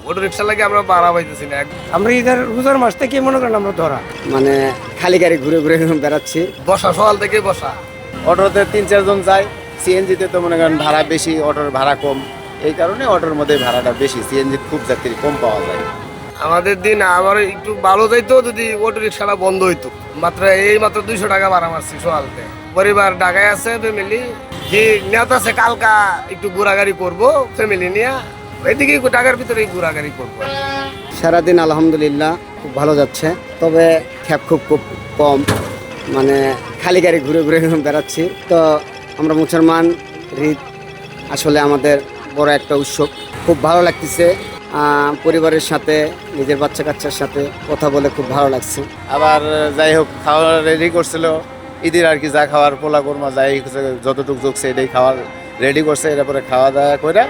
Auto rickshaw লাগে আমরা ভাড়া পাইতেছি না। আমরা ঈদের রোজার মাস থেকে মনে করেন আমরা ধরা মানে খালি গাড়ি ঘুরে ঘুরে বেড়াচ্ছি। বসা সকাল থেকে বসা। অটোতে 3-4 জন যায়, সিএনজিতে তো মনে করেন ভাড়া বেশি, অটোর ভাড়া কম, এই কারণে অটোর মধ্যে ভাড়াটা বেশি, সিএনজি খুব যাত্রী কম পাওয়া যায়। আমাদের দিন আমার একটু ভালো যাইতো যদি অটো রিক্সাটা বন্ধ হইতো। মাত্র 200 টাকা ভাড়া মারছি সকালতে। পরিবার ঢাকায় আছে, ফ্যামিলি যে নেতা আছে, কালকা একটু ঘোরাঘুরি করবো ফ্যামিলি নিয়ে, এদিকে ঢাকার ভিতরে ঘোরাঘুরি করবো। সারাদিন আলহামদুলিল্লাহ খুব ভালো যাচ্ছে, তবে খ্যাপ খুব কম, মানে খালি গাড়ি ঘুরে ঘুরে বেড়াচ্ছি। তো আমরা মুসলমান, ঈদ আসলে আমাদের বড় একটা উৎসব, খুব ভালো লাগতেছে। পরিবারের সাথে, নিজের বাচ্চা কাচ্চার সাথে কথা বলে খুব ভালো লাগছে। আবার যাই হোক, খাওয়া রেডি করছিল ঈদের আর কি, যা খাওয়ার পোলা কোরমা যাই যতটুকু যোগছে এটাই খাওয়ার রেডি করছে। এরপরে খাওয়া দাওয়া করে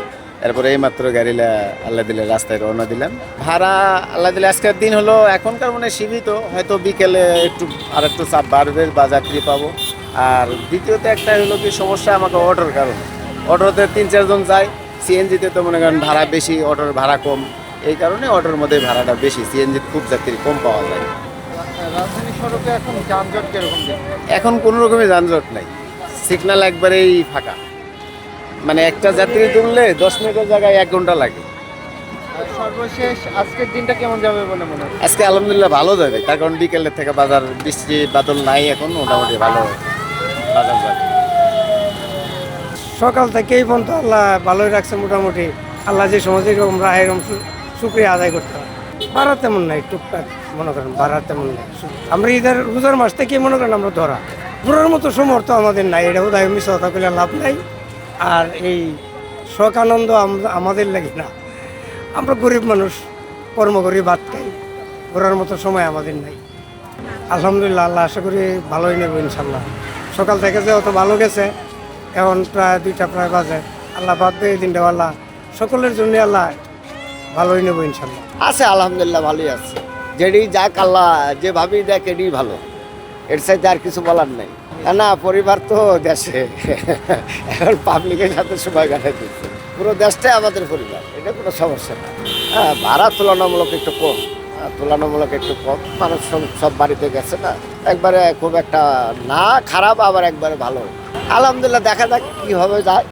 এরপরে এইমাত্র গাড়িলা আল্লাহ দিলে রাস্তায় রওনা দিলাম। ভাড়া আল্লাহ দিলে আজকের দিন হলো, এখনকার মানে সীমিত, হয়তো বিকেলে একটু চাপ বাড়বে বা যাত্রী পাবো। আর দ্বিতীয়ত একটা হলো কি সমস্যা, আমাকে অটোর কারণে, অটোতে 3-4 জন যায়, সিএনজিতে তো মনে করেন ভাড়া বেশি, অটোর ভাড়া কম, এই কারণে অটোর মধ্যে ভাড়াটা বেশি, সিএনজি খুব যাত্রী কম পাওয়া যায়। রাজধানী সড়কে এখন যানজট কিরকম? এখন কোনো রকমের যানজট নাই, সিগন্যাল একবারেই ফাঁকা, মানে একটা যাত্রী তুললে 10 মিনিটের জায়গায় 1 ঘন্টা লাগে। সর্বশেষ আজকের দিনটা কেমন যাবে বলে মনে হয়? আজকে আলহামদুলিল্লাহ ভালো যাবে, তার কারণ বিকেলের থেকে বাজার বৃষ্টি বাদল নাই, এখন মোটামুটি ভালো বাজার যাবে। সকাল থেকেই পর্যন্ত আল্লাহ ভালোই রাখছে মোটামুটি। আল্লাহ যে সময় যেরকম রায় এরকম শুক্রিয়া আদায় করতে হয়। ভাড়া তেমন নাই, টুকটাক মনে করেন ভাড়া তেমন নাই। আমরা ঈদের রোজার মাস থেকে মনে করেন আমরা ধরা ঘোরার মতো সমর্থ আমাদের নাই, এটা বোধ হয় মিশা কথা বলে লাভ নাই। আর এই শখ আনন্দ আমাদের লাগে না, আমরা গরিব মানুষ, কর্ম করি, ভাত খাই, ঘোরার মতো সময় আমাদের নাই। আলহামদুলিল্লাহ, আল্লাহ আশা করি ভালোই নেব ইনশাল্লাহ। সকাল থেকে যে অত ভালো গেছে, এখন প্রায় 2টা প্রায় বাজে, আল্লাহ বাদ দিয়ে দিনটা আল্লাহ সকলের জন্য আল্লাহ ভালোই নেব ইনশাল্লাহ। আছে আলহামদুলিল্লাহ, ভালোই আছে, যেটি যাক আল্লাহ যেভাবেই দেখ এটাই ভালো, এর সাথে আর কিছু বলার নাই। না, পরিবার তো দেশে, এখন পাবলিকের সাথে সময় কাটাই দিচ্ছে, পুরো দেশটাই আমাদের পরিবার, এটা কোনো সমস্যা না। হ্যাঁ, ভাড়া তুলনামূলক একটু কম, মানুষ সব বাড়িতে গেছে না, একবারে খুব একটা না খারাপ, আবার একবারে ভালো। আলহামদুলিল্লাহ, দেখা যাক কীভাবে যায়।